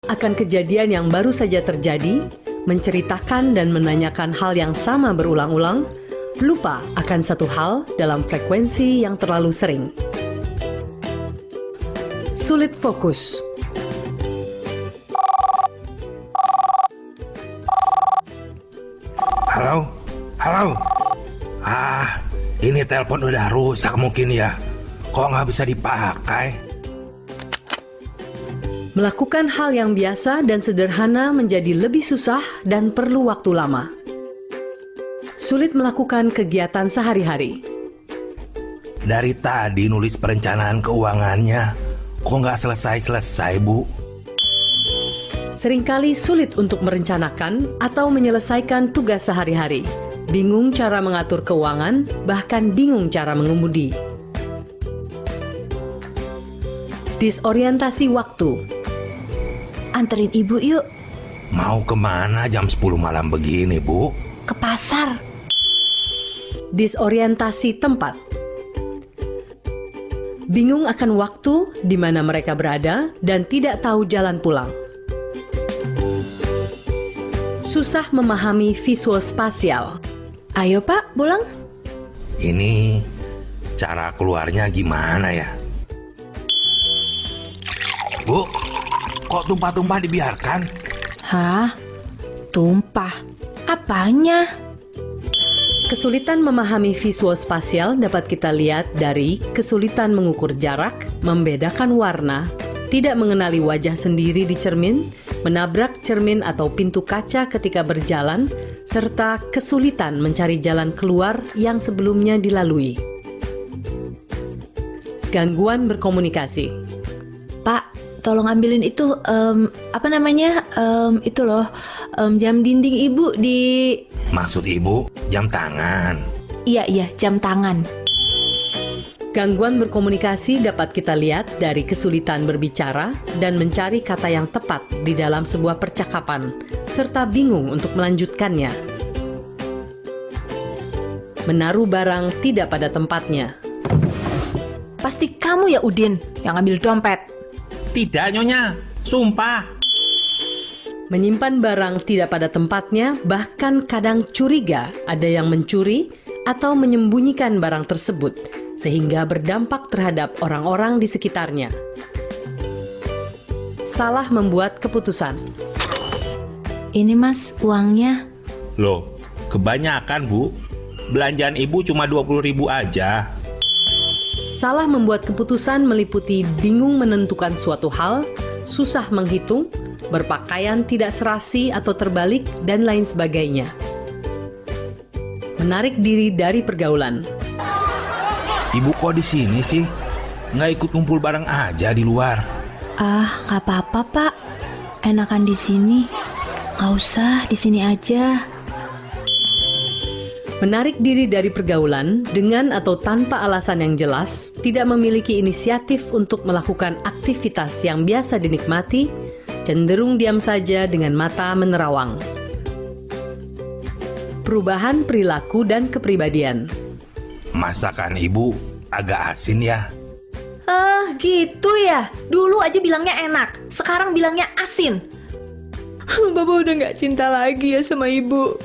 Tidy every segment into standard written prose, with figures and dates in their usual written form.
akan kejadian yang baru saja terjadi, menceritakan dan menanyakan hal yang sama berulang-ulang, lupa akan satu hal dalam frekuensi yang terlalu sering. Sulit fokus. Halo? Ini telepon udah rusak mungkin ya. Kok nggak bisa dipakai? Melakukan hal yang biasa dan sederhana menjadi lebih susah dan perlu waktu lama. Sulit melakukan kegiatan sehari-hari. Dari tadi nulis perencanaan keuangannya, kok nggak selesai-selesai, Bu? Seringkali sulit untuk merencanakan atau menyelesaikan tugas sehari-hari. Bingung cara mengatur keuangan, bahkan bingung cara mengemudi. Disorientasi waktu. Anterin ibu yuk. Mau kemana jam 10 malam begini, Bu? Ke pasar. Disorientasi tempat. Bingung akan waktu di mana mereka berada dan tidak tahu jalan pulang. Susah memahami visual spasial. Ayo Pak, pulang. Ini cara keluarnya gimana ya? Bu, kok tumpah-tumpah dibiarkan? Hah? Tumpah? Apanya? Kesulitan memahami visual spasial dapat kita lihat dari kesulitan mengukur jarak, membedakan warna, tidak mengenali wajah sendiri di cermin, menabrak cermin atau pintu kaca ketika berjalan, serta kesulitan mencari jalan keluar yang sebelumnya dilalui. Gangguan berkomunikasi. Pak, tolong ambilin itu, itu loh, jam dinding ibu di... Maksud ibu, jam tangan? Iya, jam tangan. Gangguan berkomunikasi dapat kita lihat dari kesulitan berbicara dan mencari kata yang tepat di dalam sebuah percakapan, serta bingung untuk melanjutkannya. Menaruh barang tidak pada tempatnya. Pasti kamu ya Udin yang ambil dompet. Tidak, Nyonya. Sumpah. Menyimpan barang tidak pada tempatnya, bahkan kadang curiga ada yang mencuri atau menyembunyikan barang tersebut, sehingga berdampak terhadap orang-orang di sekitarnya. Salah membuat keputusan. Ini Mas, uangnya. Loh, kebanyakan Bu. Belanjaan ibu cuma 20.000 aja. Salah membuat keputusan meliputi bingung menentukan suatu hal, susah menghitung, berpakaian tidak serasi atau terbalik, dan lain sebagainya. Menarik diri dari pergaulan. Ibu kok di sini sih? Nggak ikut kumpul bareng aja di luar? Nggak apa-apa Pak. Enakan di sini. Nggak usah, di sini aja. Menarik diri dari pergaulan dengan atau tanpa alasan yang jelas, tidak memiliki inisiatif untuk melakukan aktivitas yang biasa dinikmati, cenderung diam saja dengan mata menerawang. Perubahan perilaku dan kepribadian. Masakan ibu agak asin ya? Gitu ya. Dulu aja bilangnya enak, sekarang bilangnya asin. Bapak udah gak cinta lagi ya sama ibu.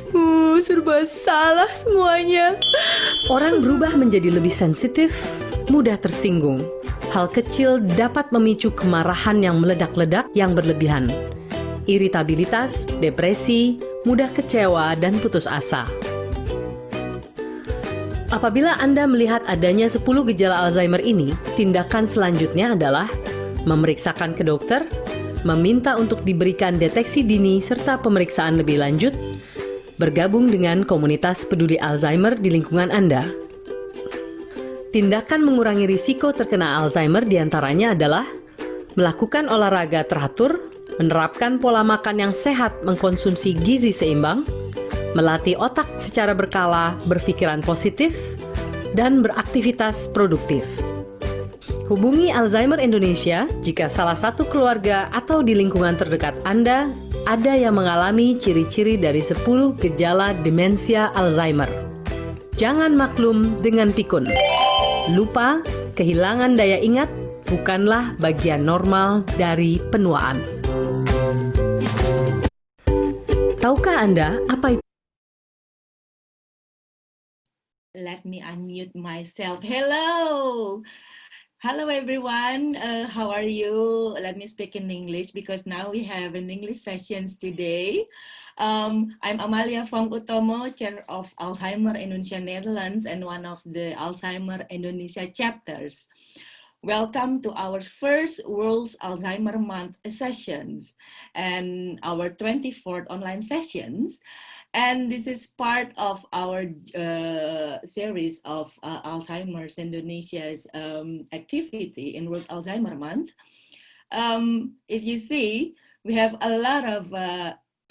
Serba salah semuanya. Orang berubah menjadi lebih sensitif, mudah tersinggung. Hal kecil dapat memicu kemarahan yang meledak-ledak yang berlebihan. Iritabilitas, depresi, mudah kecewa, dan putus asa. Apabila Anda melihat adanya 10 gejala Alzheimer ini, tindakan selanjutnya adalah memeriksakan ke dokter, meminta untuk diberikan deteksi dini serta pemeriksaan lebih lanjut, bergabung dengan komunitas peduli Alzheimer di lingkungan Anda. Tindakan mengurangi risiko terkena Alzheimer diantaranya adalah melakukan olahraga teratur, menerapkan pola makan yang sehat, mengkonsumsi gizi seimbang, melatih otak secara berkala, berpikiran positif, dan beraktivitas produktif. Hubungi Alzheimer Indonesia jika salah satu keluarga atau di lingkungan terdekat Anda ada yang mengalami ciri-ciri dari 10 gejala demensia Alzheimer. Jangan maklum dengan pikun. Lupa, kehilangan daya ingat bukanlah bagian normal dari penuaan. Tahukah Anda apa itu? Let me unmute myself. Hello. Hello, everyone. How are you? Let me speak in English because now we have an English sessions today. I'm Amalia Fong Utomo, Chair of Alzheimer Indonesia Netherlands and one of the Alzheimer Indonesia chapters. Welcome to our first World Alzheimer Month sessions and our 24th online sessions. And this is part of our series of Alzheimer's Indonesia's activity in World Alzheimer Month. If you see, we have a lot of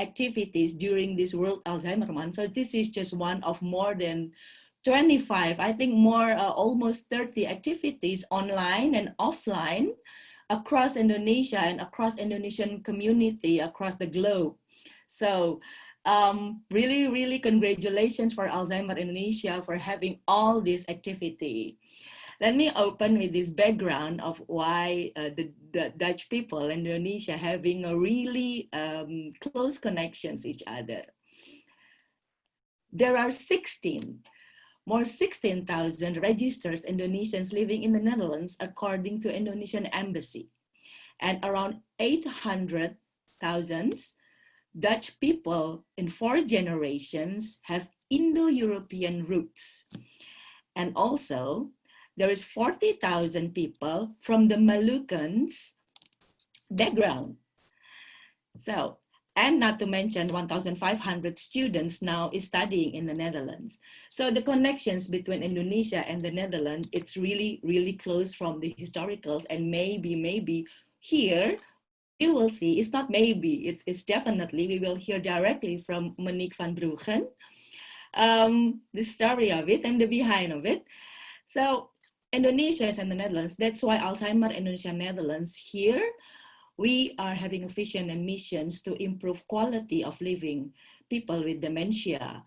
activities during this World Alzheimer Month. So this is just one of more than 25, I think more, almost 30 activities online and offline across Indonesia and across Indonesian community across the globe. So really congratulations for Alzheimer Indonesia for having all this activity. Let me open with this background of why the Dutch people in Indonesia having a really close connections each other. There are 16,000 registered Indonesians living in the Netherlands according to Indonesian embassy, and around 800,000 Dutch people in 4 generations have Indo-European roots. And also, there is 40,000 people from the Moluccans background. So, and not to mention 1,500 students now is studying in the Netherlands. So the connections between Indonesia and the Netherlands, it's really close from the historicals, and maybe here, you will see, it's not maybe, it's definitely, we will hear directly from Monique van Bruggen, the story of it and the behind of it. So Indonesia and the Netherlands, that's why Alzheimer Indonesia Netherlands here, we are having a vision and missions to improve quality of living, people with dementia,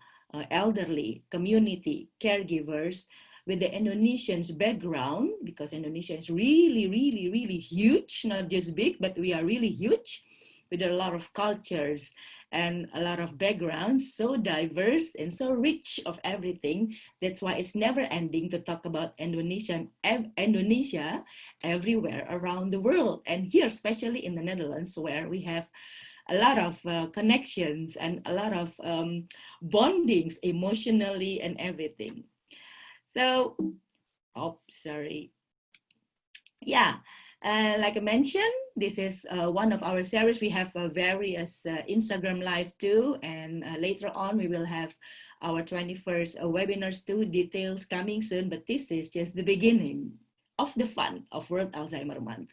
elderly, community, caregivers, with the Indonesians background, because Indonesia is really huge, not just big, but we are really huge, with a lot of cultures and a lot of backgrounds, so diverse and so rich of everything. That's why it's never ending to talk about Indonesia everywhere around the world, and here, especially in the Netherlands, where we have a lot of connections and a lot of bondings emotionally and everything. So, sorry. Yeah, like I mentioned, this is one of our series. We have various Instagram live too, and later on we will have our 21st webinars too, details coming soon, but this is just the beginning of the fun of World Alzheimer Month.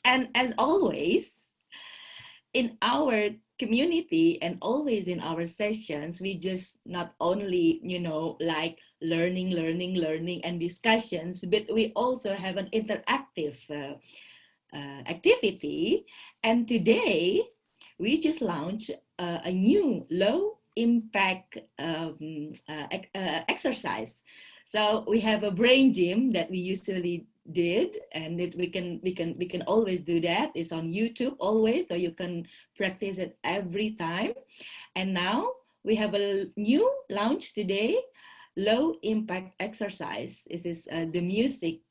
And as always, in our community and always in our sessions, we just not only, like learning and discussions, but we also have an interactive activity. And today, we just launched a new low impact exercise. So we have a brain gym that we usually did, and we can always do that. It's on YouTube always, so you can practice it every time. And now we have a new launch today, low impact exercise. This is the music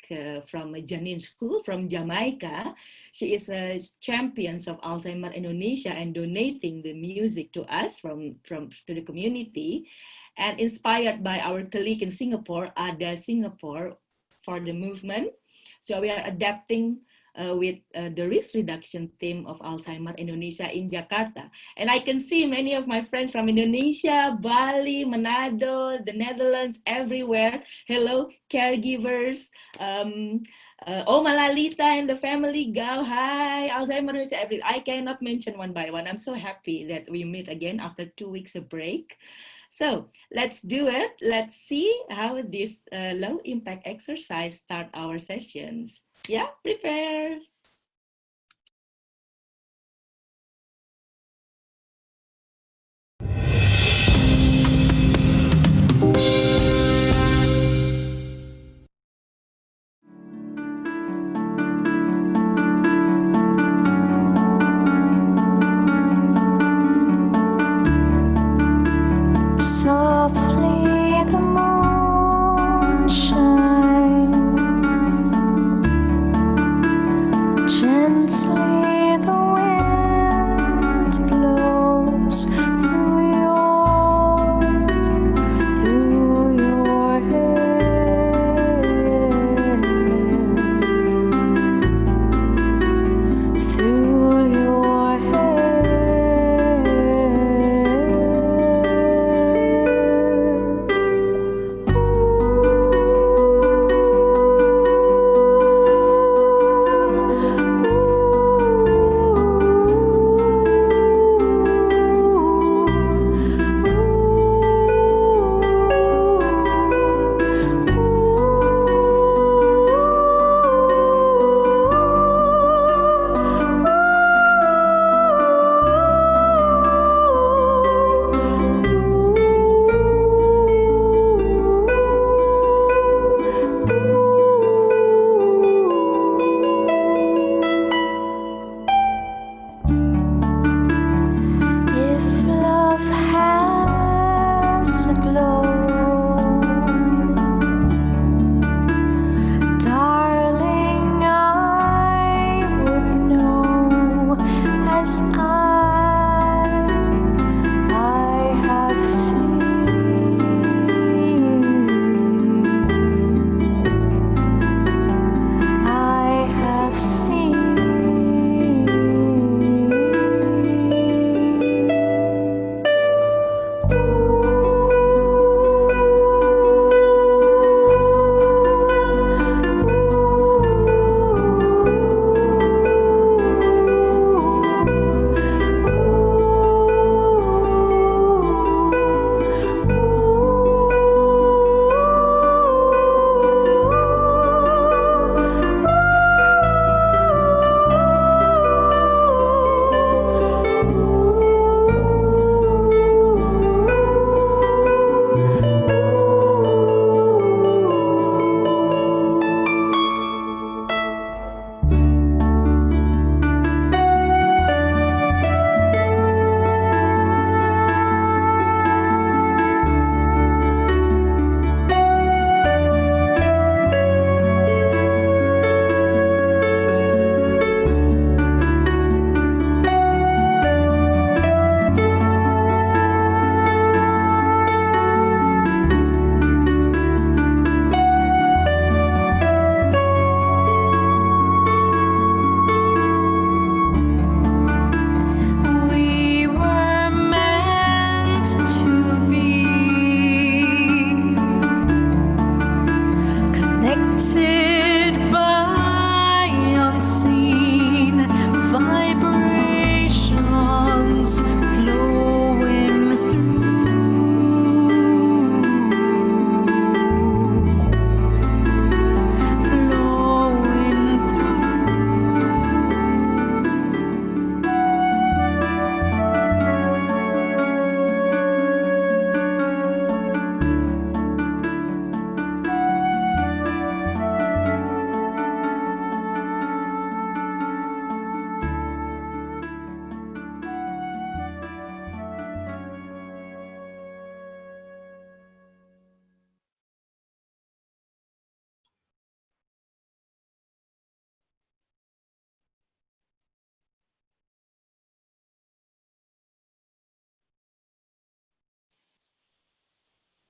from Janine School from Jamaica. She is a champion of Alzheimer Indonesia and donating the music to us from to the community, and inspired by our colleague in Singapore, Ada Singapore, for the movement. So we are adapting with the risk reduction team of Alzheimer Indonesia in Jakarta. And I can see many of my friends from Indonesia, Bali, Manado, the Netherlands, everywhere. Hello, caregivers. Oma Lalita and the family, go, hi, Alzheimer Indonesia, I cannot mention one by one. I'm so happy that we meet again after 2 weeks of break. So let's do it. Let's see how this low impact exercise start our sessions. Yeah, prepare.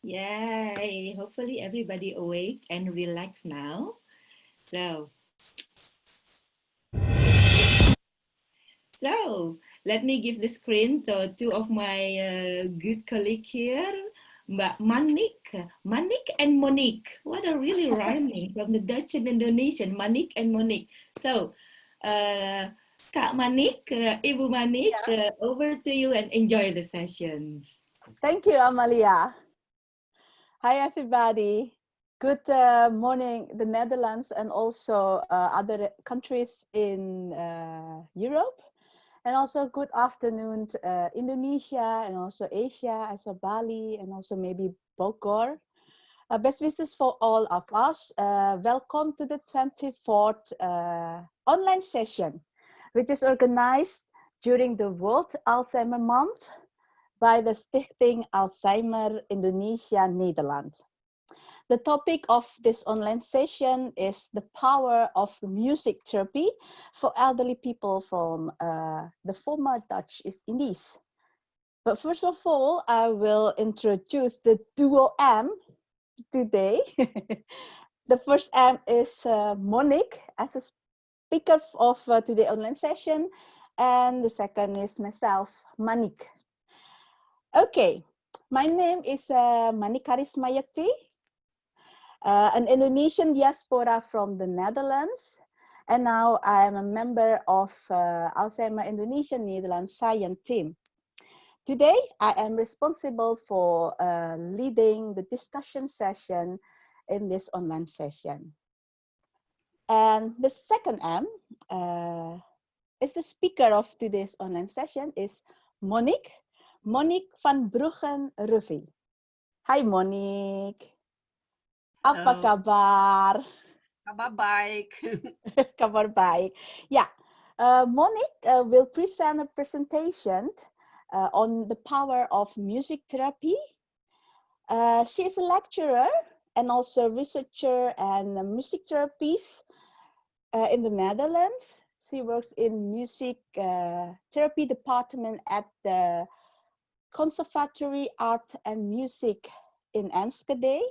Yay! Hopefully everybody awake and relaxed now. So let me give the screen to two of my good colleagues here, Mbak Manik, Manik and Monique. What a really rhyming from the Dutch and Indonesian, Manik and Monique. So, Kak Manik, Ibu Manik, over to you and enjoy the sessions. Thank you, Amalia. Hi, everybody. Good morning, the Netherlands and also other countries in Europe. And also good afternoon to Indonesia and also Asia, also Bali and also maybe Bogor. Best wishes for all of us. Welcome to the 24th online session, which is organized during the World Alzheimer Month by the Stichting Alzheimer Indonesia Nederland. The topic of this online session is the power of music therapy for elderly people from the former Dutch East Indies. But first of all, I will introduce the duo M today. The first M is Monique as a speaker of today's online session, and the second is myself, Manik. Okay, my name is Manik Kharismayekti, an Indonesian diaspora from the Netherlands, and now I am a member of Alzheimer Indonesia Netherlands Science team. Today, I am responsible for leading the discussion session in this online session. And the second M is the speaker of today's online session is Monique van Bruggen-Rufi. Hai Monique. Apa kabar? Kabar baik. Kabar baik. Yeah, Monique will present a presentation on the power of music therapy. She is a lecturer and also researcher and music therapist in the Netherlands. She works in music therapy department at the Conservatory Art and Music in Enschede.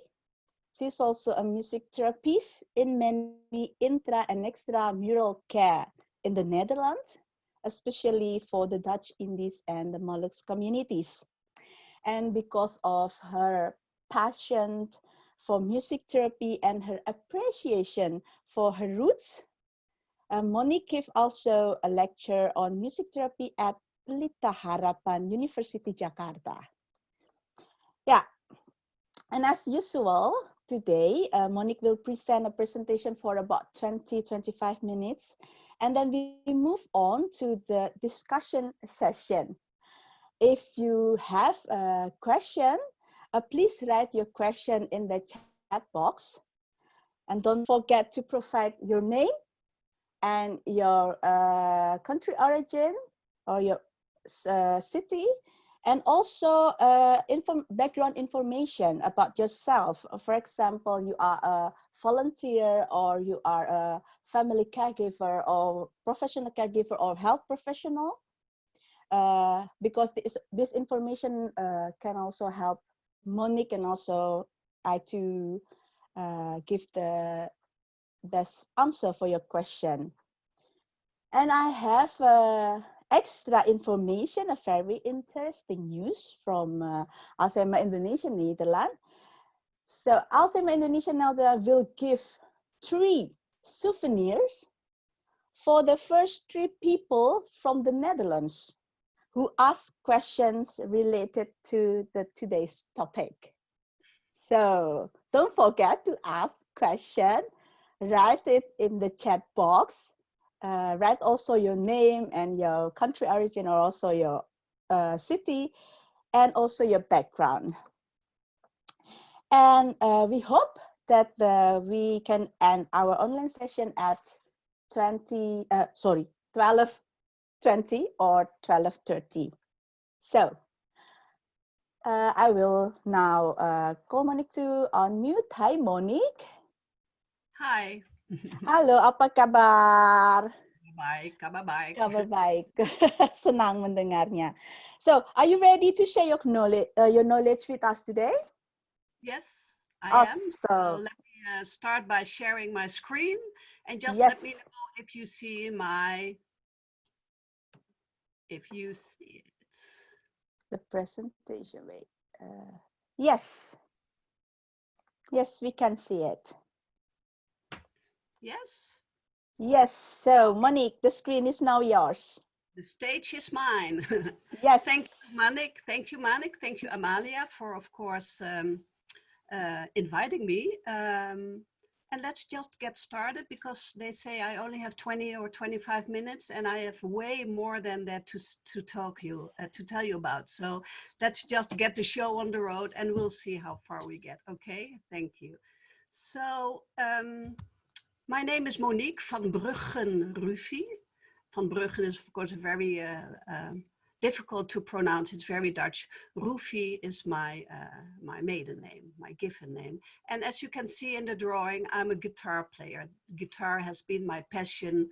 She's also a music therapist in many intra and extramural care in the Netherlands, especially for the Dutch Indies and the Molucca communities. And because of her passion for music therapy and her appreciation for her roots, Monique gave also a lecture on music therapy at Pelita Harapan University, Jakarta. Yeah, and as usual, today, Monique will present a presentation for about 20-25 minutes, and then we move on to the discussion session. If you have a question, please write your question in the chat box, and don't forget to provide your name and your country origin or your city, and also background information about yourself. For example, you are a volunteer, or you are a family caregiver, or professional caregiver, or health professional, because this information can also help Monique and also I to give the best answer for your question. And I have extra information, a very interesting news from Alzheimer Indonesia, Nederland. So Alzheimer Indonesia Nederland will give 3 souvenirs for the first 3 people from the Netherlands who ask questions related to today's topic. So don't forget to ask question, write it in the chat box. Write also your name and your country origin, or also your city, and also your background. And we hope that we can end our online session at 12:20 or 12:30. So I will now call Monique to unmute. Hi, Monique. Hi. Halo, apa kabar? Baik, kabar baik. Kabar baik. Senang mendengarnya. So, are you ready to share your knowledge with us today? Yes, I am. So So, let me start by sharing my screen, and just yes, let me know if you see if you see it. the presentation. Wait. Yes. Yes, we can see it. Yes? Yes. So, Monique, the screen is now yours. The stage is mine. Yes. Thank you, Manik. Thank you, Manik. Thank you, Amalia, for, of course, inviting me. And let's just get started, because they say I only have 20 or 25 minutes, and I have way more than that to tell you about. So let's just get the show on the road, and we'll see how far we get. Okay, thank you. So my name is Monique van Bruggen-Rufi. Van Bruggen is, of course, very difficult to pronounce. It's very Dutch. Rufi is my maiden name, my given name. And as you can see in the drawing, I'm a guitar player. Guitar has been my passion.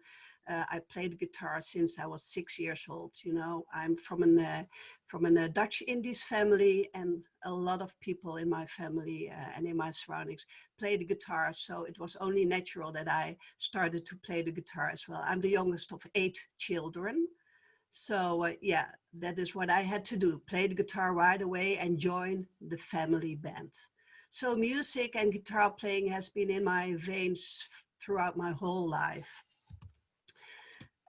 I played guitar since I was 6 years old. You know, I'm from a Dutch Indies family, and a lot of people in my family and in my surroundings play the guitar. So it was only natural that I started to play the guitar as well. I'm the youngest of 8 children. So yeah, that is what I had to do, play the guitar right away and join the family band. So music and guitar playing has been in my veins throughout my whole life.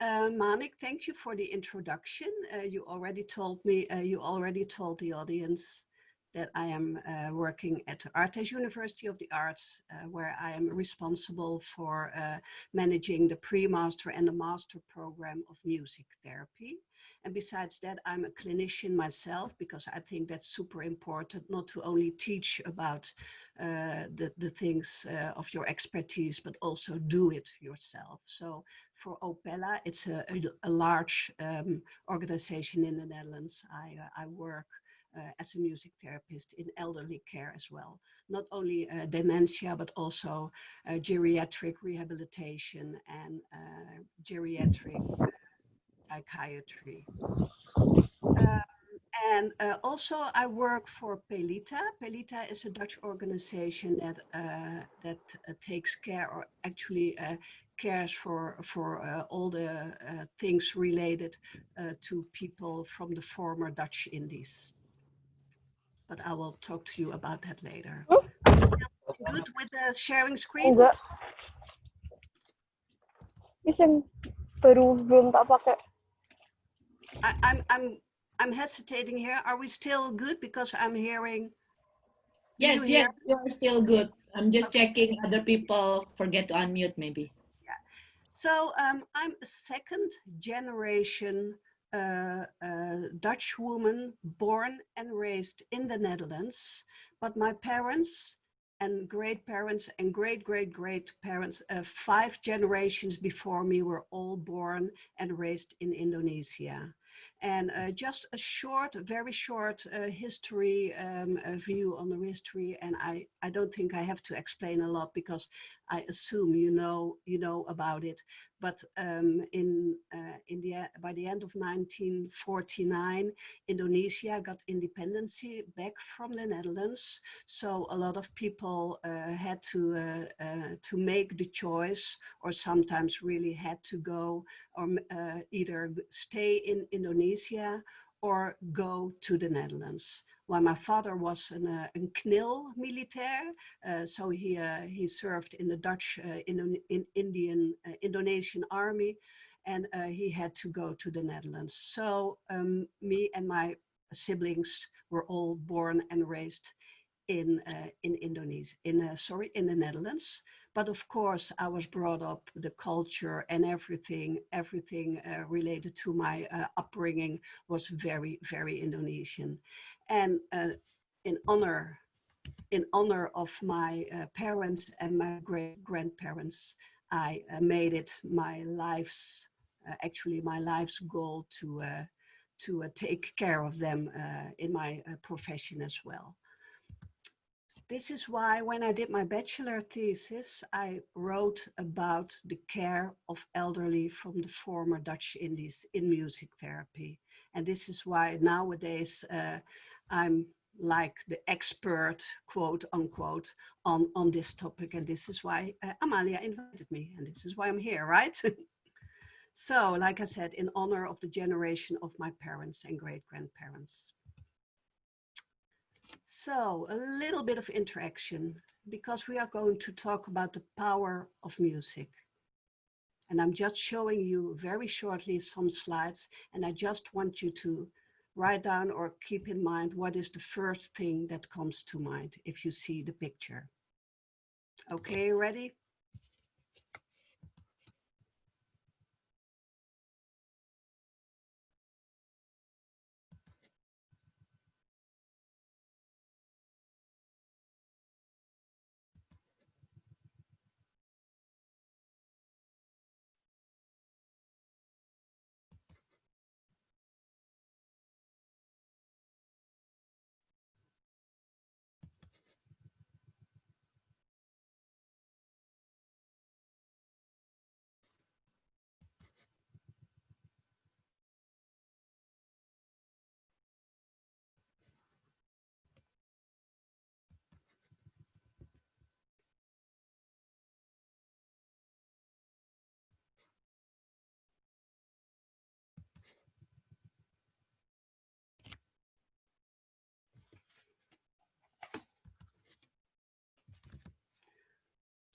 Manik, thank you for the introduction. You already told the audience that I am working at Artes University of the Arts, where I am responsible for managing the pre-master and the master program of music therapy. And besides that, I'm a clinician myself, because I think that's super important, not to only teach about the things of your expertise, but also do it yourself. So for Opella, it's a large organization in the Netherlands. I work as a music therapist in elderly care as well. Not only dementia, but also geriatric rehabilitation and geriatric psychiatry. And also I work for Pelita. Pelita is a Dutch organization that takes care, or actually cares for all the things related to people from the former Dutch Indies. But I will talk to you about that later. Are we still good with the sharing screen? Enggak. Bisa belum tak pakai. I'm hesitating here. Are we still good? Because I'm hearing. Yes, yes, you're still good. I'm just checking other people forget to unmute maybe. Yeah. So I'm a second generation Dutch woman born and raised in the Netherlands, but my parents and great parents and great parents, 5 generations before me, were all born and raised in Indonesia. And just a short, very short history view on the history. And I don't think I have to explain a lot, because I assume you know about it. But by the end of 1949, Indonesia got independence back from the Netherlands. So a lot of people had to make the choice, or sometimes really had to go, or either stay in Indonesia or go to the Netherlands. While my father was a KNIL militair, so he served in the Dutch Indonesian army, and he had to go to the Netherlands. So me and my siblings were all born and raised in Indonesia, in the Netherlands. But of course, I was brought up, the culture and everything related to my upbringing was very, very Indonesian. And in honor of my parents and my great grandparents, I made it my life's goal to take care of them in my profession as well. This is why when I did my bachelor thesis, I wrote about the care of elderly from the former Dutch Indies in music therapy. And this is why nowadays I'm like the expert, quote unquote, on this topic. And this is why Amalia invited me, and this is why I'm here, right? So, like I said, in honor of the generation of my parents and great-grandparents. So a little bit of interaction, because we are going to talk about the power of music. And I'm just showing you very shortly some slides, and I just want you to write down or keep in mind what is the first thing that comes to mind if you see the picture. Okay, ready?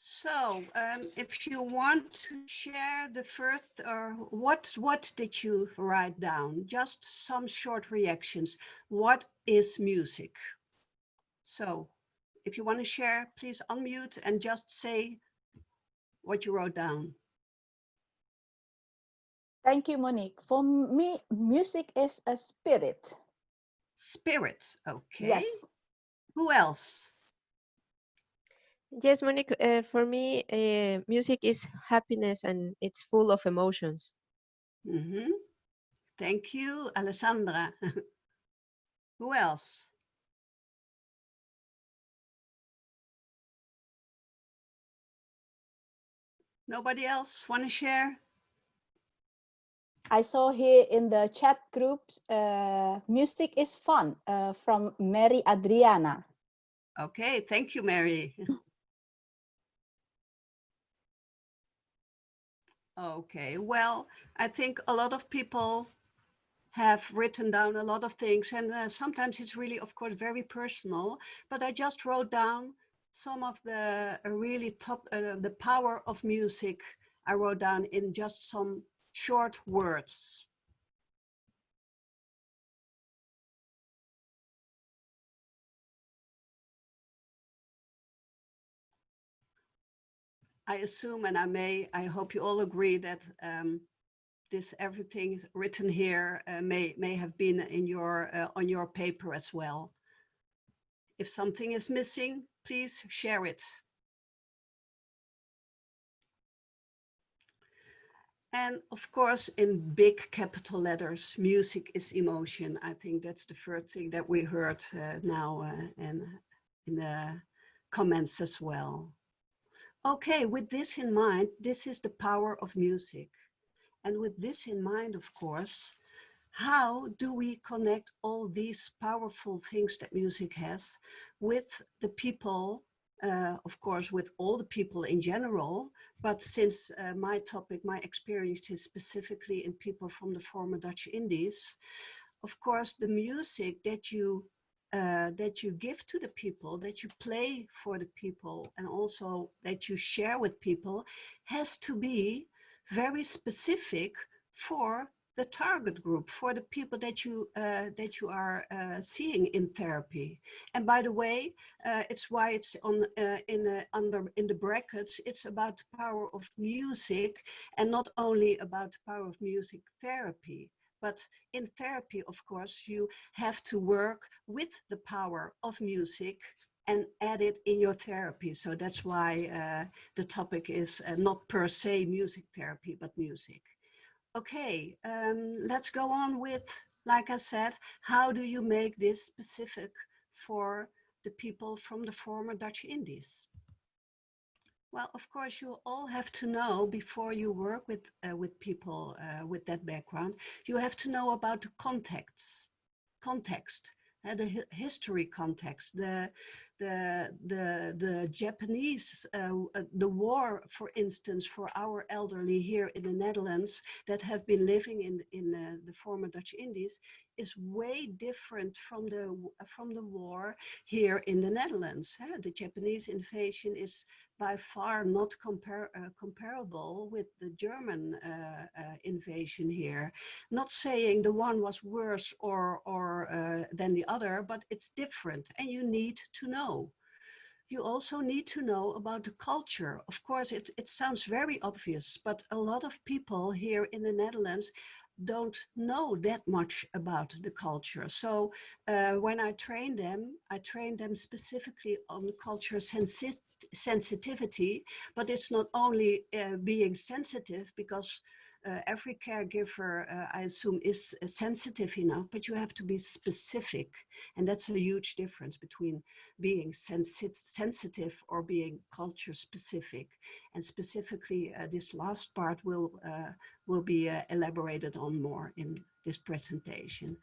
So if you want to share the first, or what did you write down? Just some short reactions. What is music? So if you want to share, please unmute and just say what you wrote down. Thank you, Monique. For me, music is a spirit. Spirit, okay. Yes. Who else? Yes, Monique, for me, music is happiness and it's full of emotions. Mm-hmm. Thank you, Alessandra. Who else? Nobody else want to share? I saw here in the chat groups, music is fun, from Mary Adriana. Okay, thank you, Mary. Okay, well, I think a lot of people have written down a lot of things, and sometimes it's really, of course, very personal, but I just wrote down some of the really top, the power of music I wrote down in just some short words. I assume, and I hope you all agree that this everything written here may have been in your on your paper as well. If something is missing, please share it. And of course, in big capital letters, music is emotion. I think that's the first thing that we heard now and in the comments as well. Okay, with this in mind, this is the power of music. And with this in mind, of course, how do we connect all these powerful things that music has with the people, of course, with all the people in general, but since my topic, my experience is specifically in people from the former Dutch Indies, of course, the music that you give to the people, that you play for the people, and also that you share with people, has to be very specific for the target group, for the people that you are seeing in therapy. And by the way, it's why it's on in the brackets. It's about the power of music, and not only about the power of music therapy. But in therapy, of course, you have to work with the power of music and add it in your therapy. So that's why the topic is not per se music therapy, but music. Okay, let's go on with, like I said, how do you make this specific for the people from the former Dutch Indies? Well, of course, you all have to know before you work with people with that background, you have to know about the context, the history context, the Japanese, the war, for instance, for our elderly here in the Netherlands that have been living in the former Dutch Indies is way different from the war here in the Netherlands. The Japanese invasion is by far not comparable with the German invasion here. Not saying the one was worse or than the other, but it's different, and you need to know. You also need to know about the culture. Of course, it sounds very obvious, but a lot of people here in the Netherlands don't know that much about the culture. So when I train them specifically on culture sensitivity, but it's not only being sensitive, because every caregiver, I assume, is sensitive enough, but you have to be specific. And that's a huge difference between being sensitive or being culture specific. And specifically, this last part will be elaborated on more in this presentation.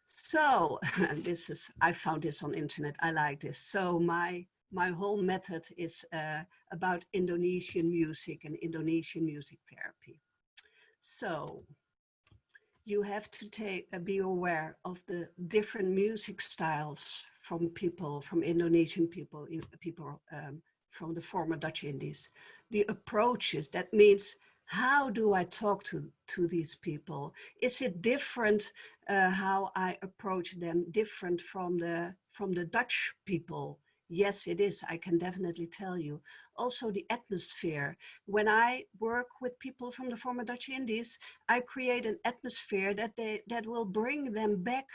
So I found this on internet. I like this. So my whole method is about Indonesian music and Indonesian music therapy. So you have to be aware of the different music styles from Indonesian people from the former Dutch Indies. The approaches, that means, how do I talk to these people? Is it different how I approach them, different from the Dutch people? Yes, it is. I can definitely tell you. Also, the atmosphere. When I work with people from the former Dutch Indies, I create an atmosphere that will bring them back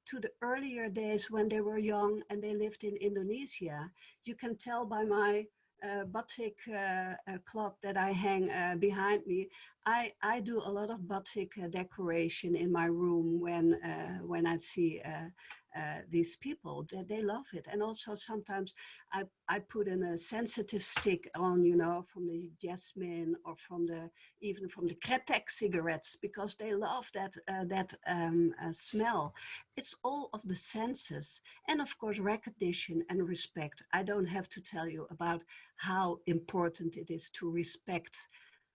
to the earlier days when they were young and they lived in Indonesia. You can tell by my batik cloth that I hang behind me. I do a lot of batik decoration in my room when I see these people. They love it. And also sometimes I put in a sensitive stick on, you know, from the jasmine or even from the Kretek cigarettes, because they love that smell. It's all of the senses. And of course, recognition and respect. I don't have to tell you about how important it is to respect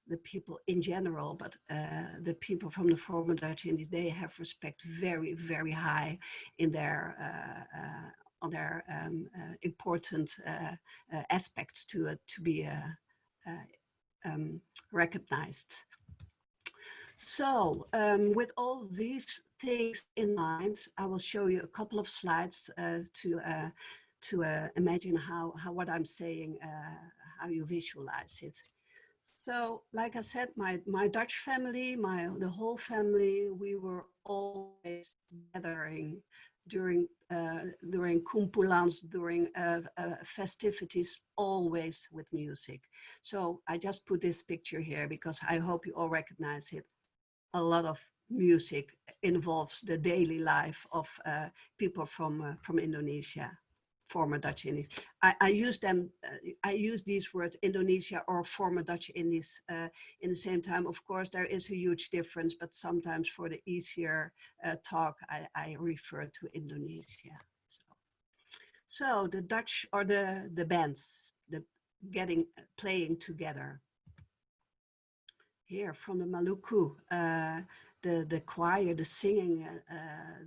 the people in general, but the people from the former Dutch Indies, they have respect very, very high in their on their important aspects to be recognized. So with all these things in mind, I will show you a couple of slides to imagine how what I'm saying, how you visualize it. So, like I said, my Dutch family, the whole family, we were always gathering during kumpulans, during festivities, always with music. So I just put this picture here because I hope you all recognize it. A lot of music involves the daily life of people from Indonesia. Former Dutch Indies. I use them. I use these words, Indonesia or former Dutch Indies, in the same time. Of course, there is a huge difference, but sometimes for the easier talk, I refer to Indonesia. So the Dutch or the bands, playing together. Here from the Maluku, the choir, the singing,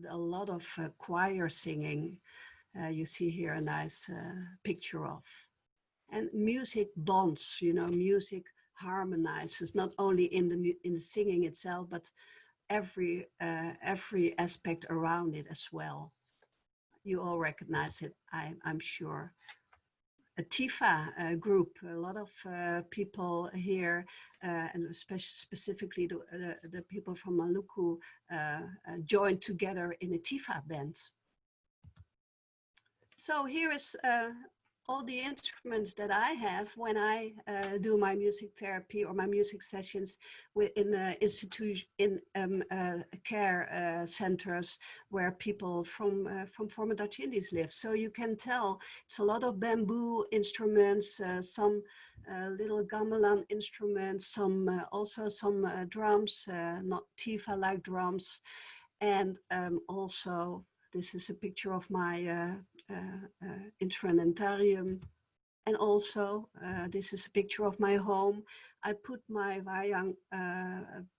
a lot of choir singing. You see here a nice picture of. And music bonds, you know, music harmonizes, not only in the singing itself, but every aspect around it as well. You all recognize it, I'm sure. A TIFA group, a lot of people here, and specifically the people from Maluku joined together in a TIFA band. So here is all the instruments that I have when I do my music therapy or my music sessions in the institution, in care centers where people from former Dutch Indies live. So you can tell it's a lot of bamboo instruments, some little gamelan instruments, also some drums, not Tifa-like drums, and also this is a picture of my instrumentarium. And also, this is a picture of my home. I put my wayang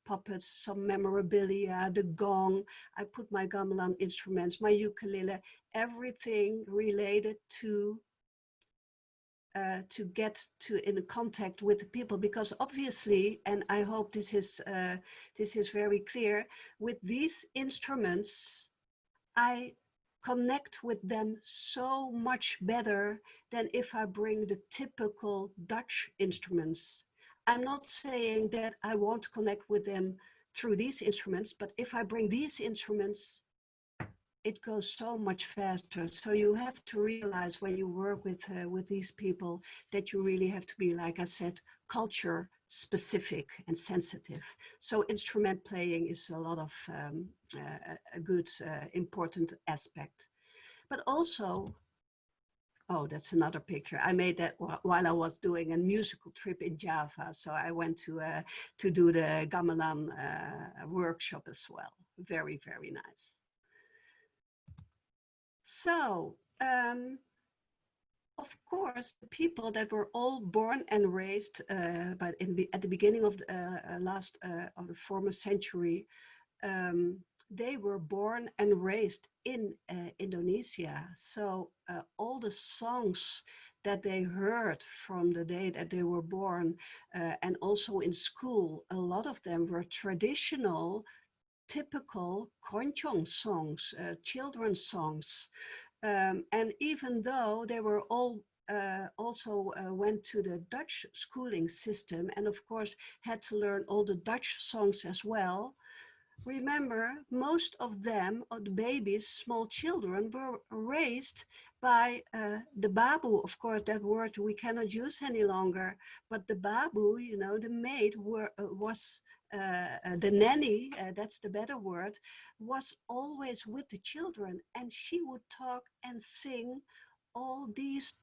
puppets, some memorabilia, the gong. I put my gamelan instruments, my ukulele, everything related to get in contact with the people, because obviously, and I hope this is very clear, with these instruments, I connect with them so much better than if I bring the typical Dutch instruments. I'm not saying that I won't connect with them through these instruments, but if I bring these instruments, it goes so much faster. So you have to realize when you work with these people that you really have to be, like I said, culture specific and sensitive. So instrument playing is a lot of a good, important aspect. But also, oh, that's another picture. I made that while I was doing a musical trip in Java. So I went to do the gamelan workshop as well. Very, very nice. So, of course, the people that were all born and raised at the beginning of the former century, they were born and raised in Indonesia. So all the songs that they heard from the day that they were born, and also in school, a lot of them were traditional, typical Konjong songs, children's songs. And even though they were all also went to the Dutch schooling system and of course had to learn all the Dutch songs as well, remember, most of them, the babies, small children, were raised by the babu. Of course, that word we cannot use any longer, but the babu, you know, the maid was the nanny, that's the better word, was always with the children, and she would talk and sing all these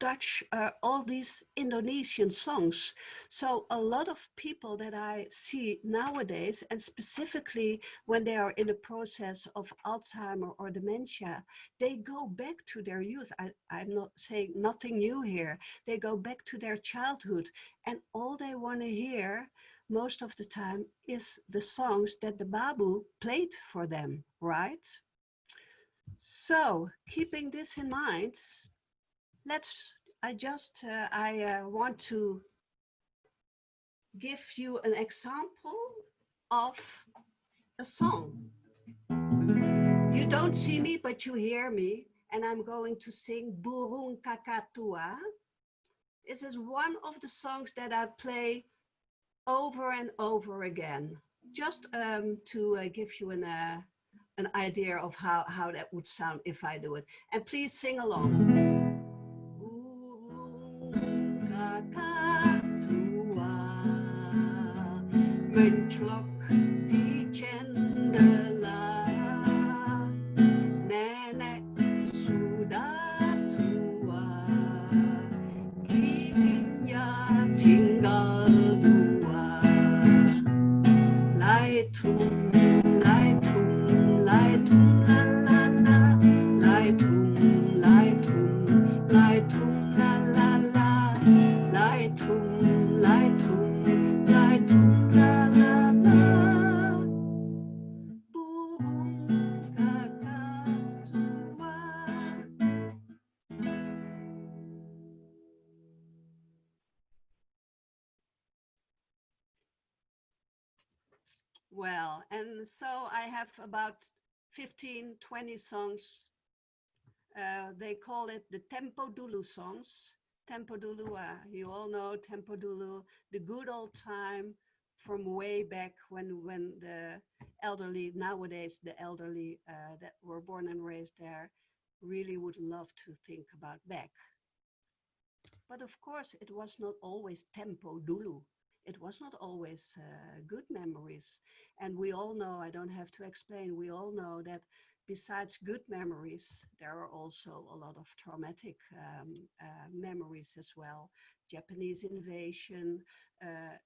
all these Indonesian songs. So a lot of people that I see nowadays, and specifically when they are in the process of Alzheimer or dementia, they go back to their youth. I'm not saying nothing new here. They go back to their childhood, and all they want to hear most of the time is the songs that the Babu played for them, right? So keeping this in mind, I want to give you an example of a song. You don't see me, but you hear me, and I'm going to sing Burung Kakatua. This is one of the songs that I play over and over again, just to give you an idea of how that would sound if I do it. And please sing along. Mencelok di jendela, nenek sudah tua, giginya tinggal dua. Laitung, laitung, laitung, la la la, laitung, laitung, laitung, la la la, laitung, laitung, laitung, la la la. Burung kakatua. Well, and so I have about 15, 20 songs. They call it the Tempo Dulu songs. Tempo Dulu, you all know Tempo Dulu, the good old time from way back when the elderly, nowadays the elderly that were born and raised there really would love to think about back. But of course, it was not always Tempo Dulu. It was not always good memories. And we all know, I don't have to explain, we all know that besides good memories, there are also a lot of traumatic memories as well. Japanese invasion,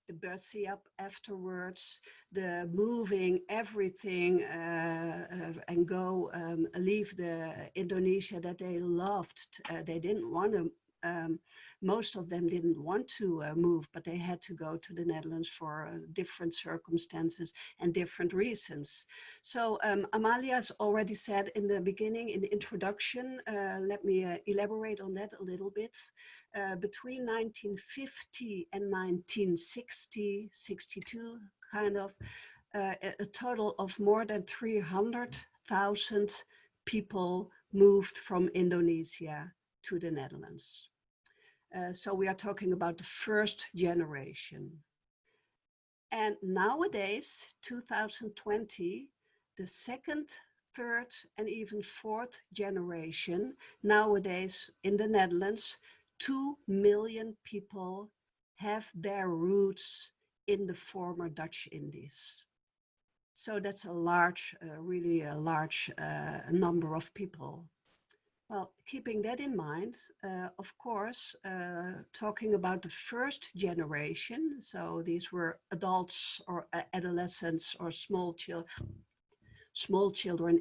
the bursting up afterwards, the moving everything and go leave the Indonesia that they loved. They didn't want to most of them didn't want to move, but they had to go to the Netherlands for different circumstances and different reasons. So Amalia's already said in the beginning, in the introduction, let me elaborate on that a little bit. Between 1950 and 1960, 62, kind of, a total of more than 300,000 people moved from Indonesia to the Netherlands. So we are talking about the first generation. And nowadays, 2020, the second, third, and even fourth generation, nowadays in the Netherlands, 2 million people have their roots in the former Dutch Indies. So that's a large, really a large number of people. Well, keeping that in mind, of course, talking about the first generation, so these were adults or adolescents or small children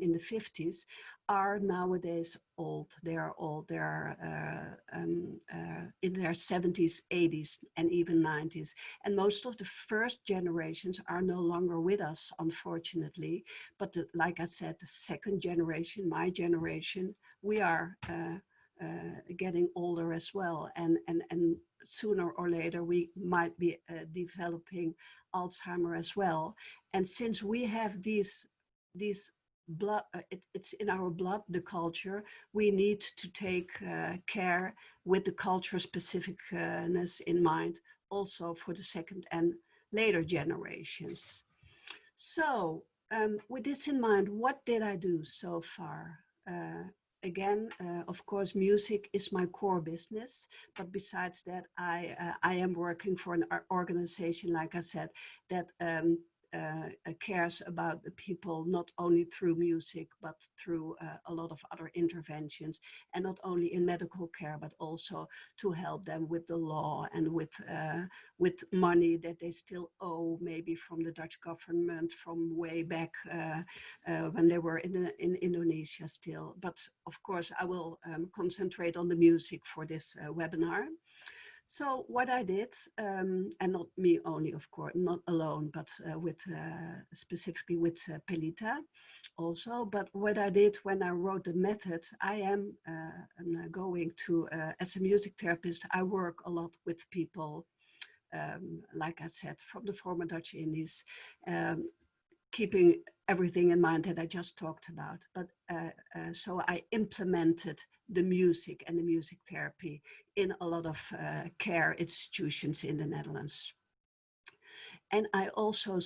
in the 50s, are nowadays old. They are old. They are in their 70s, 80s, and even 90s. And most of the first generations are no longer with us, unfortunately. But like I said, the second generation, my generation, we are getting older as well. And sooner or later, we might be developing Alzheimer as well. And since we have these blood, it's in our blood, the culture, we need to take care with the culture specificness in mind, also for the second and later generations. So with this in mind, what did I do so far? Again, of course, music is my core business, but besides that, I am working for an organization, like I said, that cares about the people, not only through music, but through a lot of other interventions, and not only in medical care, but also to help them with the law and with money that they still owe, maybe from the Dutch government from way back when they were in Indonesia still. But of course, I will concentrate on the music for this webinar. So what I did, and not me only, of course, not alone, but specifically with Pelita also. But what I did when I wrote the method, I am going to, as a music therapist, I work a lot with people, like I said, from the former Dutch Indies, keeping everything in mind that I just talked about. But so I implemented the music and the music therapy in a lot of care institutions in the Netherlands. And I also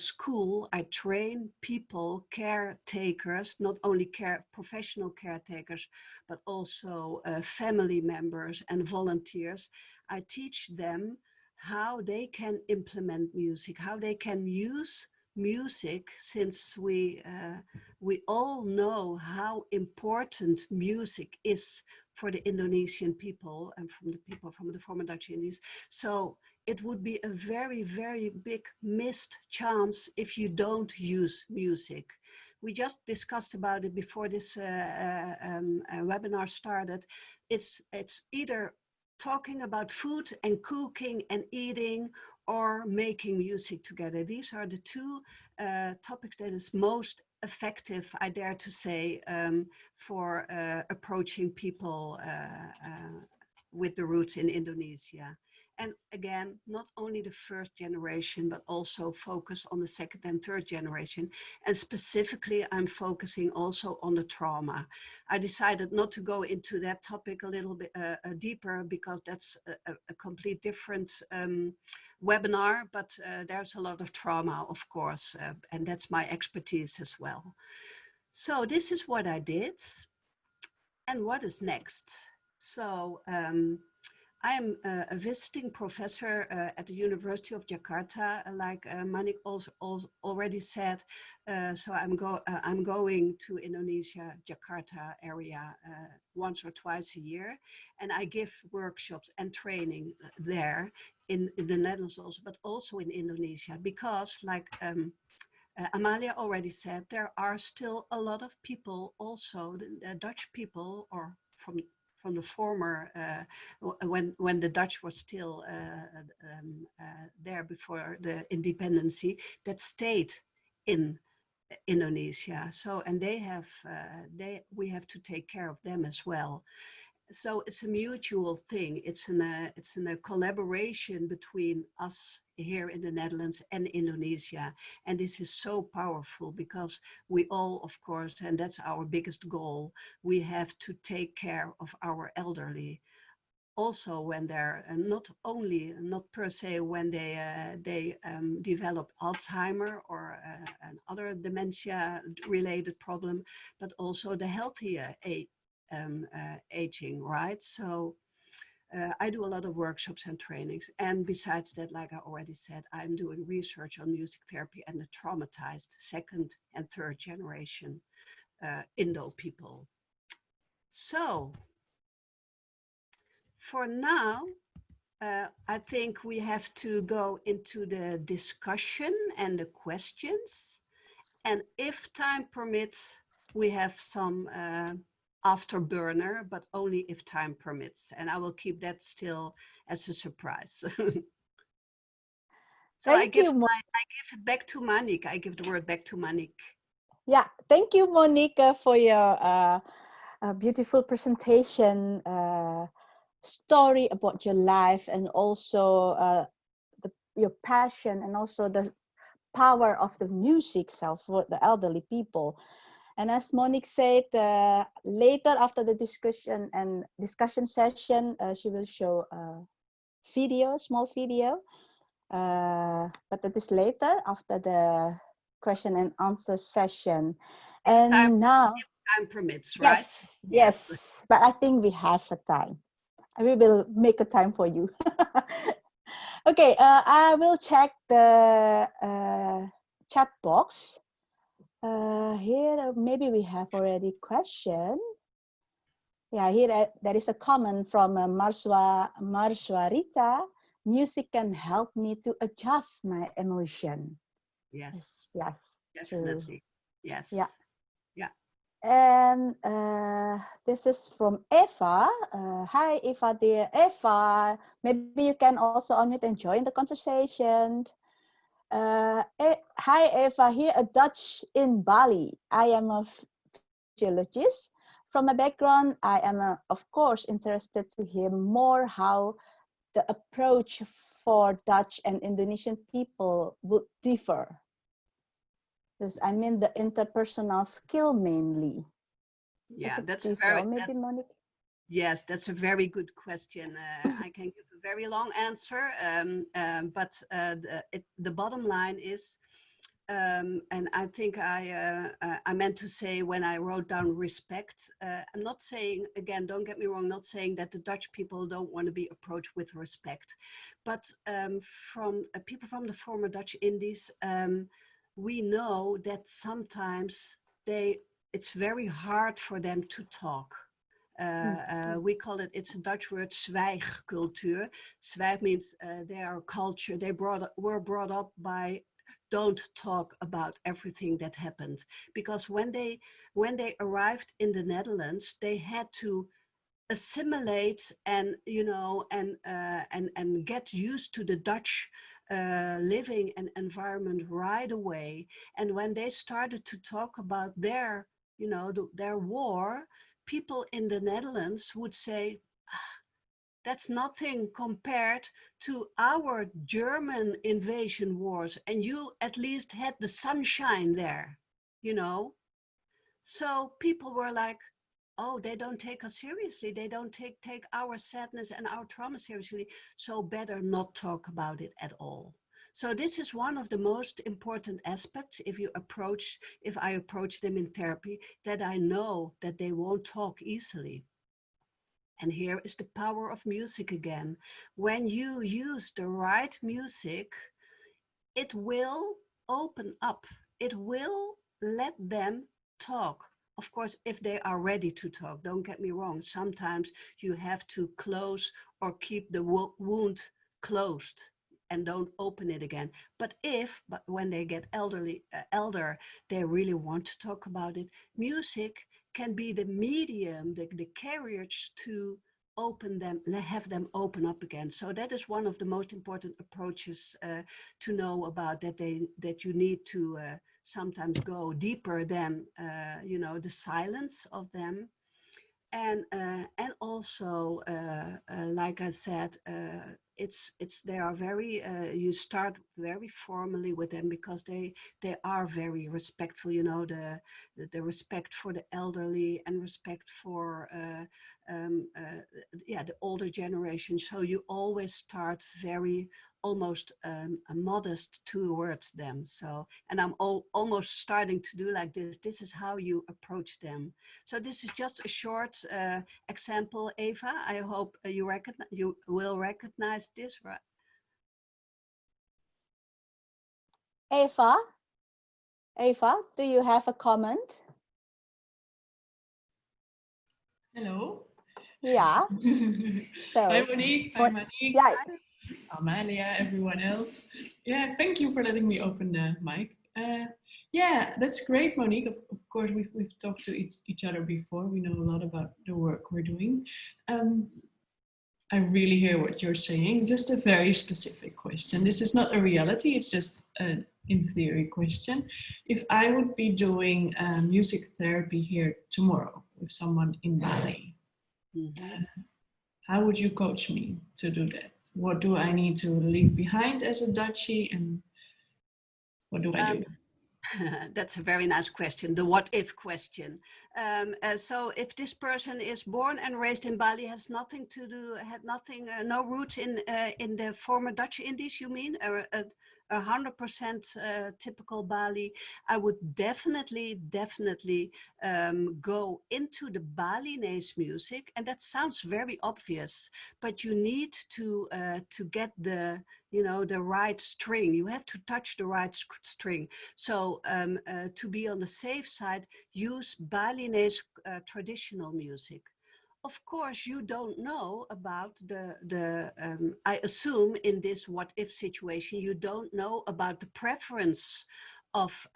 I train people, caretakers, not only professional caretakers, but also family members and volunteers. I teach them how they can implement music, how they can use music, since we all know how important music is for the Indonesian people and from the people from the former Dutch Indies. So it would be a very, very big missed chance if you don't use music. We just discussed about it before this webinar started. It's either talking about food and cooking and eating, or making music together. These are the two topics that is most effective, I dare to say, for approaching people with the roots in Indonesia. And again, not only the first generation, but also focus on the second and third generation. And specifically, I'm focusing also on the trauma. I decided not to go into that topic a little bit deeper, because that's a complete different webinar, but there's a lot of trauma, of course, and that's my expertise as well. So this is what I did. And what is next? So I am a visiting professor at the University of Jakarta, like Manik also already said. So I'm going to Indonesia, Jakarta area once or twice a year, and I give workshops and training there in the Netherlands also, but also in Indonesia, because like Amalia already said, there are still a lot of people, also the Dutch people, or from the former, when the Dutch was still there before the independency, that stayed in Indonesia. So, and we have to take care of them as well. So it's a mutual thing. It's in a collaboration between us here in the Netherlands and Indonesia. And this is so powerful, because we all, of course, and that's our biggest goal, we have to take care of our elderly. Also when they're not per se when they develop Alzheimer or another dementia related problem, but also the healthier aging, right? So I do a lot of workshops and trainings. And besides that, like I already said, I'm doing research on music therapy and the traumatized second and third generation Indo people. So for now, I think we have to go into the discussion and the questions. And if time permits, we have some afterburner, but only if time permits. And I will keep that still as a surprise. So I give it back to Manik. I give the word back to Manik. Yeah, thank you, Monique, for your beautiful presentation, story about your life, and also your passion, and also the power of the music self for the elderly people. And as Monique said, later after the discussion session, she will show a video, small video. But that is later after the question and answer session. And now time permits, right? Yes. But I think we have a time. We will make a time for you. Okay, I will check the chat box. Here, maybe we have already question. Yeah, here there is a comment from Marswarita. Music can help me to adjust my emotion. Yes. Yes. Definitely. Yes. Yeah. Yeah. And this is from Eva. Hi, Eva, dear Eva. Maybe you can also unmute and join the conversation. Hi, Eva. Here, a Dutch in Bali. I am a physiologist. From my background, I am, of course, interested to hear more how the approach for Dutch and Indonesian people would differ. I mean the interpersonal skill mainly. Yeah, that's maybe Monique. Yes, that's a very good question. I can give a very long answer, but the bottom line is, and I think I meant to say when I wrote down respect. I'm not saying, again, don't get me wrong, not saying that the Dutch people don't want to be approached with respect, but from people from the former Dutch Indies. We know that sometimes it's very hard for them to talk. We call it, it's a Dutch word, zwijgcultuur. Zwijg means their culture, were brought up by don't talk about everything that happened. Because when they arrived in the Netherlands, they had to assimilate and, you know, and get used to the Dutch living and environment right away. And when they started to talk about their, you know, their war, people in the Netherlands would say, that's nothing compared to our German invasion wars. And you at least had the sunshine there, you know? So people were like, oh, they don't take us seriously. They don't take our sadness and our trauma seriously. So better not talk about it at all. So this is one of the most important aspects if I approach them in therapy, that I know that they won't talk easily. And here is the power of music again. When you use the right music, it will open up. It will let them talk. Of course, if they are ready to talk, don't get me wrong. Sometimes you have to close or keep the wound closed and don't open it again. But when they get elder, they really want to talk about it, music can be the medium, the carriage to have them open up again. So that is one of the most important approaches to know about, that you need to sometimes go deeper than you know, the silence of them. And also, like I said, they are very, you start very formally with them because they are very respectful, you know, the respect for the elderly and respect for the older generation. So you always start very almost modest towards them. So, and I'm almost starting to do like this. This is how you approach them. So this is just a short example, Eva. I hope you will recognize this, right? Eva, do you have a comment? Hello. Yeah. Hi Monique, hi Manik. Yeah. Amalia, everyone else. Yeah, thank you for letting me open the mic. Yeah, that's great, Monique. Of course, we've talked to each other before. We know a lot about the work we're doing. I really hear what you're saying. Just a very specific question. This is not a reality. It's just an in theory question. If I would be doing music therapy here tomorrow with someone in Bali, how would you coach me to do that? What do I need to leave behind as a Dutchie, and what do I do? That's a very nice question, the what if question. So if this person is born and raised in Bali, has nothing to do, no roots in the former Dutch Indies, you mean? 100% typical Bali, I would definitely go into the Balinese music. And that sounds very obvious, but you need to get the right string. You have to touch the right string. So to be on the safe side, use Balinese traditional music. Of course, you don't know about I assume in this what if situation, you don't know about the preference of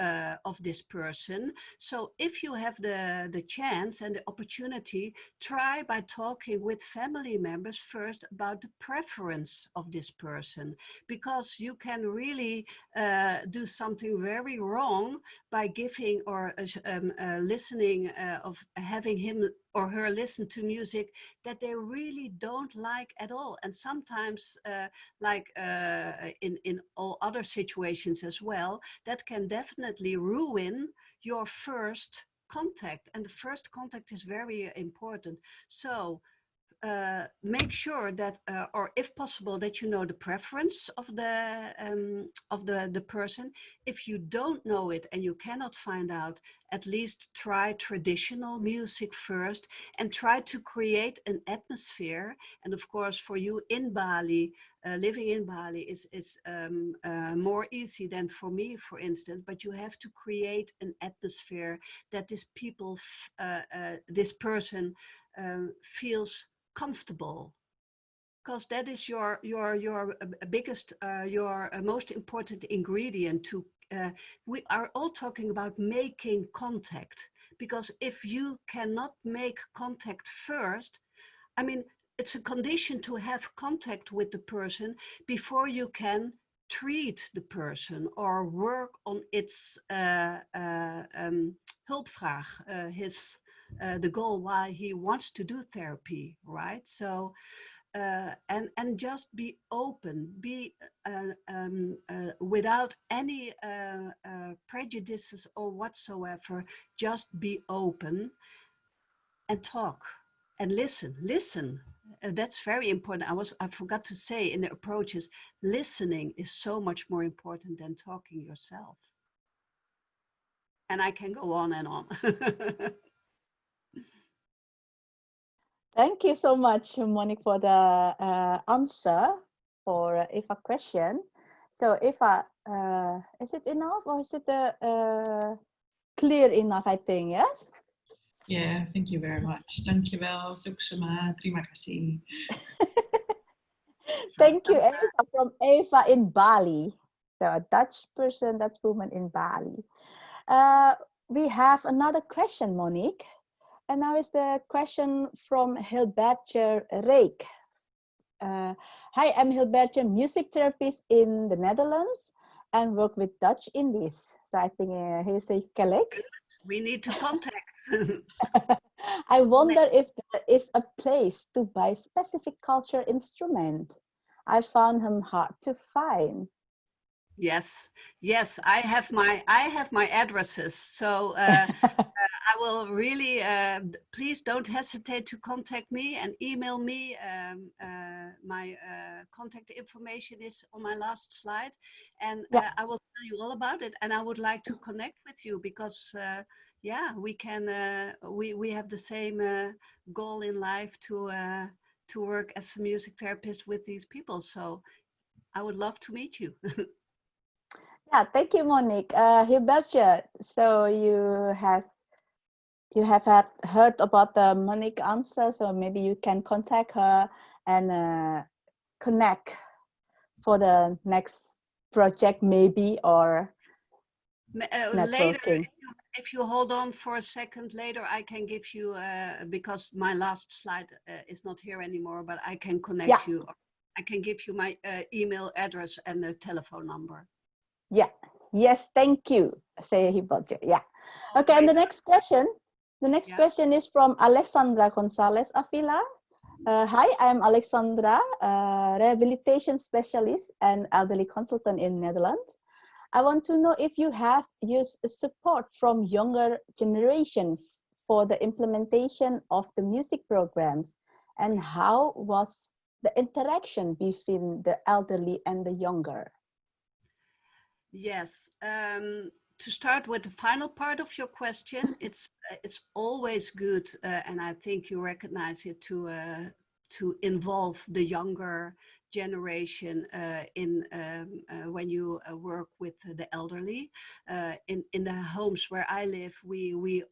this person. So if you have the chance and the opportunity, try by talking with family members first about the preference of this person, because you can really do something very wrong by giving or listening of having him or her listen to music that they really don't like at all. And sometimes, in all other situations as well, that can definitely ruin your first contact. And the first contact is very important. So make sure that, or if possible, that you know the preference of the person. If you don't know it and you cannot find out, at least try traditional music first and try to create an atmosphere. And of course, for you in Bali, living in Bali is more easy than for me, for instance. But you have to create an atmosphere that this person feels comfortable, because that is your biggest, your most important ingredient. To we are all talking about making contact, because if you cannot make contact first, I mean, it's a condition to have contact with the person before you can treat the person or work on its hulpvraag, the goal why he wants to do therapy, right? So, and just be open, be without any prejudices or whatsoever. Just be open and talk and listen. That's very important. I forgot to say in the approaches, listening is so much more important than talking yourself. And I can go on and on. Thank you so much, Monique, for the answer for Eva question. So Eva, is it enough or is it clear enough, I think, yes? Yeah, thank you very much. Dankjewel, Suksema, terima kasih. Thank you, Eva, from Eva in Bali. So a Dutch person, Dutch woman in Bali. We have another question, Monique. And now is the question from Hilbertje Reek. Hi, I'm Hilbertje, music therapist in the Netherlands and work with Dutch Indies. So I think he's a colleague. We need to contact. I wonder if there is a place to buy specific culture instrument. I found him hard to find. Yes, I have my addresses. So I will really, please don't hesitate to contact me and email me. My contact information is on my last slide, and I will tell you all about it. And I would like to connect with you because, yeah, we can. We have the same goal in life to work as a music therapist with these people. So I would love to meet you. Yeah, thank you, Monique. Hilbertje, so you have heard about the Monique answer, so maybe you can contact her and connect for the next project, maybe, or networking. Later, if you hold on for a second, later I can give you, because my last slide is not here anymore, but I can connect you. I can give you my email address and the telephone number. Yeah. Yes, thank you. Say Hilbertje. Yeah. Okay, and the next question. The next question is from Alexandra Gonzalez Avila. Hi, I'm Alexandra, rehabilitation specialist and elderly consultant in Netherlands. I want to know if you have used support from younger generation for the implementation of the music programs, and how was the interaction between the elderly and the younger? Yes. To start with the final part of your question, it's always good, and I think you recognize it, to involve the younger generation in when you work with the elderly. In the homes where I live, we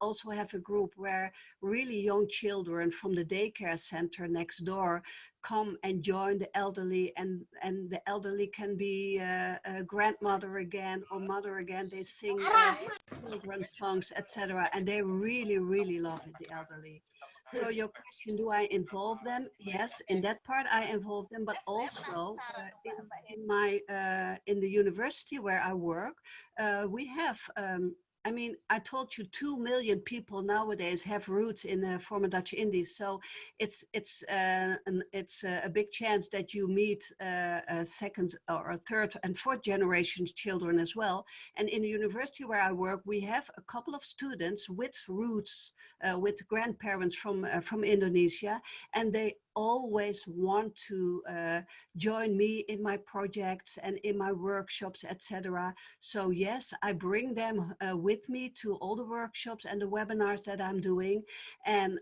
also have a group where really young children from the daycare center next door come and join the elderly, and the elderly can be a grandmother again or mother again. They sing children's songs, etc., and they really love it, the elderly. So your question, do I involve them? Yes, in that part I involve them, but also in the university where I work, we have. I mean, I told you 2 million people nowadays have roots in the former Dutch Indies, so it's a big chance that you meet second or third and fourth generation children as well. And in the university where I work, we have a couple of students with roots, with grandparents from Indonesia, and they always want to join me in my projects and in my workshops, etc. So yes, I bring them with me to all the workshops and the webinars that I'm doing, and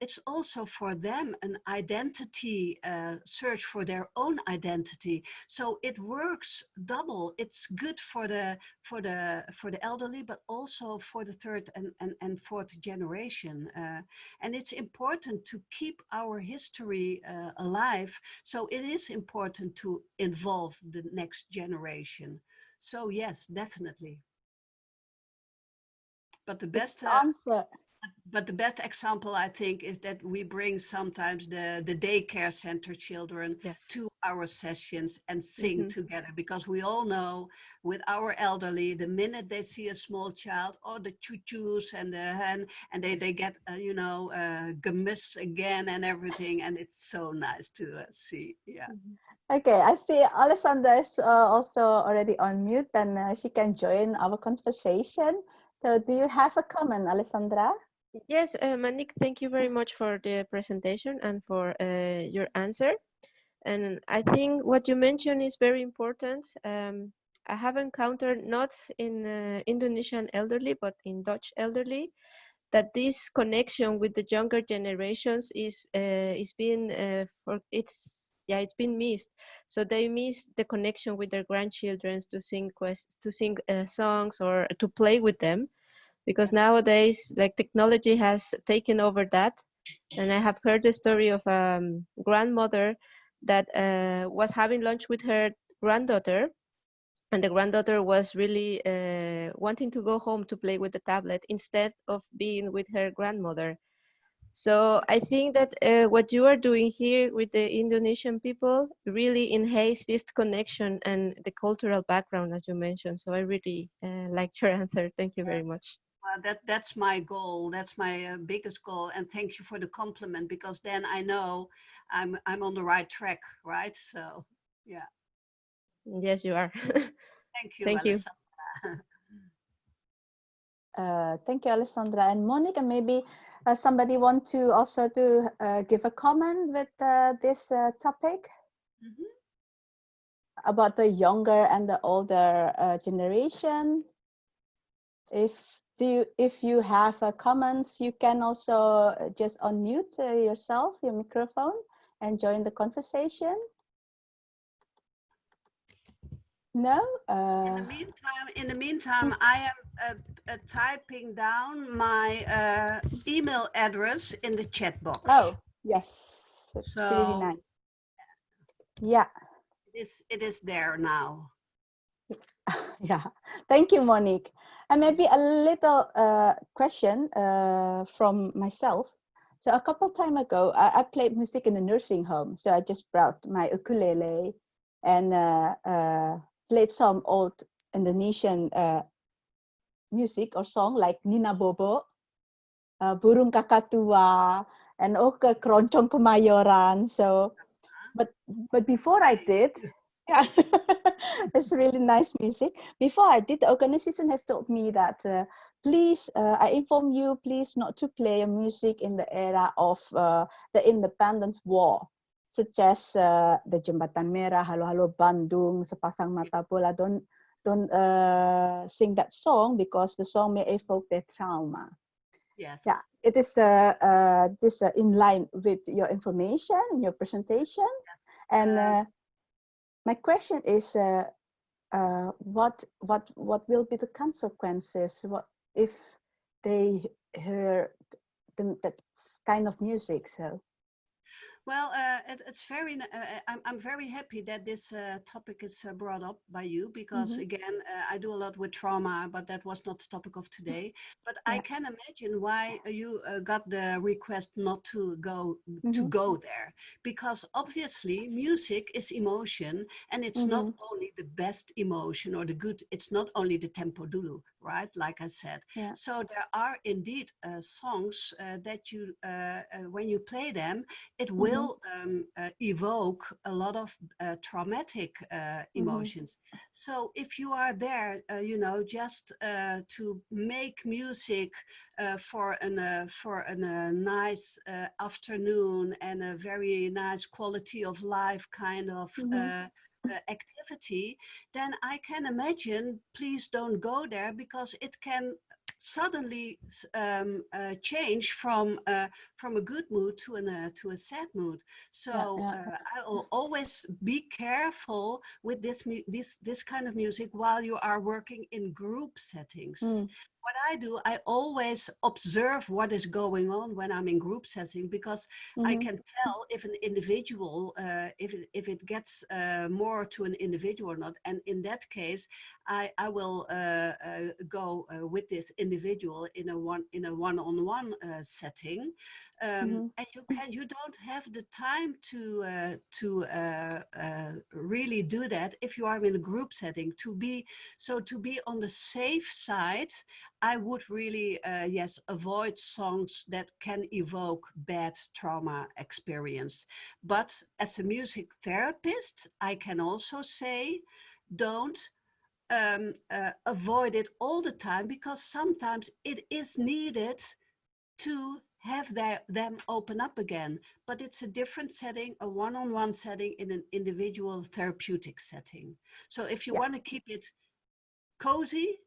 it's also for them an identity search for their own identity. So it works double. It's good for the elderly, but also for the third and fourth generation. And it's important to keep our history alive. So it is important to involve the next generation. So yes, definitely. But the best answer. But the best example, I think, is that we bring sometimes the daycare center children to our sessions and sing together, because we all know with our elderly, the minute they see a small child, or the choo-choos and they get gemis again and everything, and it's so nice to see. Yeah. Okay, I see Alessandra is also already on mute, and she can join our conversation. So do you have a comment, Alessandra? Yes, Manik, thank you very much for the presentation and for your answer. And I think what you mentioned is very important. I have encountered, not in Indonesian elderly, but in Dutch elderly, that this connection with the younger generations is being it's been missed. So they miss the connection with their grandchildren to sing songs or to play with them, because nowadays, like, technology has taken over that. And I have heard the story of a grandmother that was having lunch with her granddaughter, and the granddaughter was really wanting to go home to play with the tablet instead of being with her grandmother. So I think that what you are doing here with the Indonesian people really enhance this connection and the cultural background, as you mentioned. So I really liked your answer. Thank you very much. Well, that's my goal. That's my biggest goal. And thank you for the compliment, because then I know I'm on the right track, right? So, yeah. Yes, you are. Thank you, Thank you. Alessandra. Thank you, Alessandra. And Monique, maybe somebody want to also give a comment with this topic about the younger and the older generation. If you have comments, you can also just unmute yourself, your microphone, and join the conversation. No. In the meantime, I am typing down my email address in the chat box. Oh, yes, that's really nice. Yeah, it is there now. Yeah, thank you, Monique. And maybe a little question from myself. So a couple of time ago, I played music in a nursing home. So I just brought my ukulele and played some old Indonesian music or song like Nina Bobo, Burung Kakatua, and Oke Keroncong Kemayoran. So, but before I did, yeah, it's really nice music. Before I did, the organization has told me that please, I inform you, please not to play music in the era of the independence war. such as the Jembatan Merah, Halo Halo Bandung, Sepasang Mata Bola, don't sing that song because the song may evoke their trauma. Yes. Yeah, it is this in line with your information, your presentation. Yes. And my question is, what will be the consequences? What if they hear that kind of music? So. Well, it's very. I'm very happy that this topic is brought up by you because again, I do a lot with trauma, but that was not the topic of today. But I can imagine why you got the request not to go there, because obviously music is emotion, and it's not only the best emotion or the good. It's not only the tempo dulu, right? Like I said. Yeah. So there are indeed songs that you, when you play them, it will evoke a lot of traumatic emotions. So if you are there, you know, just to make music for a nice afternoon and a very nice quality of life kind of activity, then I can imagine, please don't go there, because it can suddenly change from a good mood to a sad mood. So I will always be careful with this kind of music while you are working in group settings. What I do, I always observe what is going on when I'm in group setting, because I can tell if an individual, if it gets more to an individual or not. And in that case, I will go with this individual in a one-on-one setting. And you don't have the time to really do that if you are in a group setting. To be on the safe side, I would really avoid songs that can evoke bad trauma experience. But as a music therapist, I can also say, don't avoid it all the time, because sometimes it is needed to have them open up again. But it's a different setting, a one-on-one setting in an individual therapeutic setting. So if you want to keep it cozy,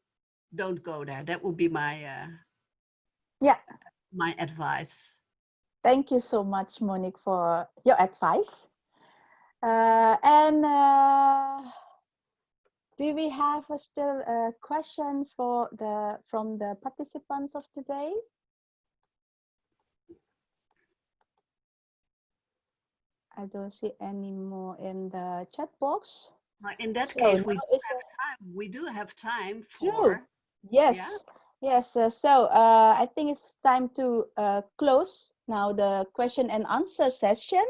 don't go there. That would be my my advice. Thank you so much, Monique, for your advice. Do we have still a question from the participants of today? I don't see any more in the chat box. In that case, we do have time for. True. Yes. Yes. I think it's time to close now the question and answer session.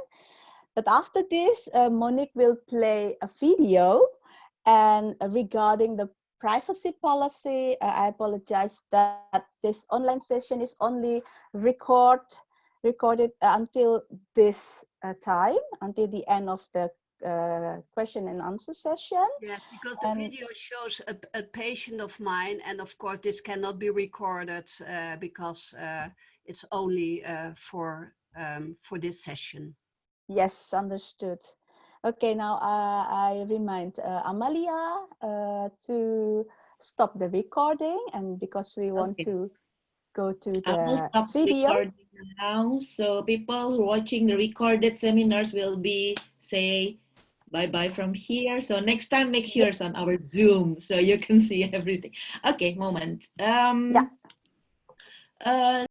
But after this, Monique will play a video. And regarding the privacy policy, I apologize that this online session is only recorded until this time, until the end of the question and answer session. Yes, because the video shows a patient of mine, and of course this cannot be recorded because it's only for this session. Yes, understood. Okay, now I remind Amalia to stop the recording, and because we want to go to the video. Recording now, so people watching the recorded seminars will say bye-bye from here. So next time, make sure it's on our Zoom so you can see everything. Okay, moment.